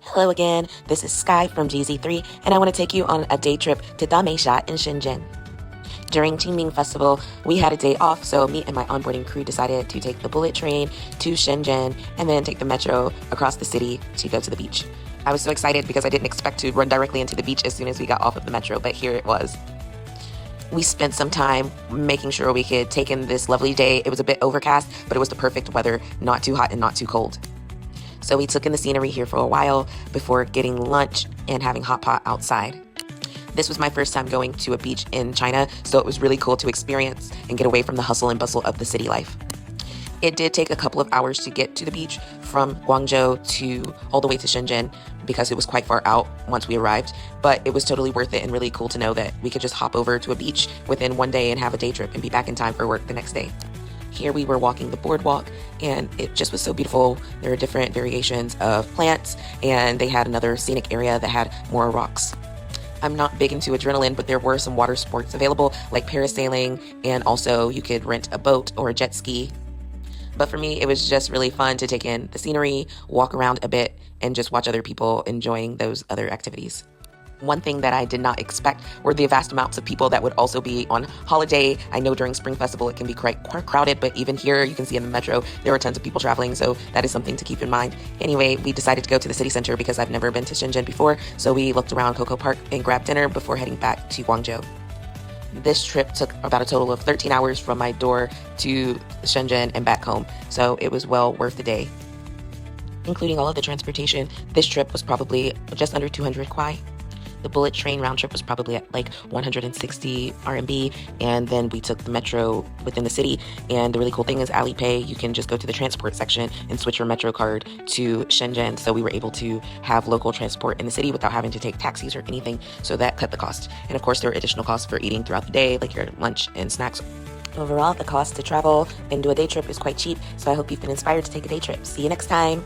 Hello again, this is Sky from GZ3, and I want to take you on a day trip to Damesha in Shenzhen. During Qingming Festival, we had a day off, so me and my onboarding crew decided to take the bullet train to Shenzhen and then take the metro across the city to go to the beach. I was so excited because I didn't expect to run directly into the beach as soon as we got off of the metro, but here it was. We spent some time making sure we could take in this lovely day. It was a bit overcast, but it was the perfect weather, not too hot and not too cold. So we took in the scenery here for a while before getting lunch and having hot pot outside. This was my first time going to a beach in China, so it was really cool to experience and get away from the hustle and bustle of the city life. It did take a couple of hours to get to the beach from Guangzhou to all the way to Shenzhen because it was quite far out once we arrived, but it was totally worth it and really cool to know that we could just hop over to a beach within one day and have a day trip and be back in time for work the next day. Here we were walking the boardwalk and it just was so beautiful. There were different variations of plants and they had another scenic area that had more rocks. I'm not big into adrenaline, but there were some water sports available like parasailing, and also you could rent a boat or a jet ski. But for me, it was just really fun to take in the scenery, walk around a bit, and just watch other people enjoying those other activities. One thing that I did not expect were the vast amounts of people that would also be on holiday. I know during Spring Festival it can be quite crowded, but even here you can see in the metro there are tons of people traveling, so that is something to keep in mind. Anyway, we decided to go to the city center because I've never been to Shenzhen before, so we looked around Coco Park and grabbed dinner before heading back to Guangzhou. This trip took about a total of 13 hours from my door to Shenzhen and back home, so it was well worth the day. Including all of the transportation, this trip was probably just under 200 kwai. The bullet train round trip was probably at like 160 RMB, and then we took the metro within the city. And the really cool thing is Alipay, you can just go to the transport section and switch your metro card to Shenzhen. So we were able to have local transport in the city without having to take taxis or anything. So that cut the cost. And of course, there were additional costs for eating throughout the day, like your lunch and snacks. Overall, the cost to travel and do a day trip is quite cheap. So I hope you've been inspired to take a day trip. See you next time.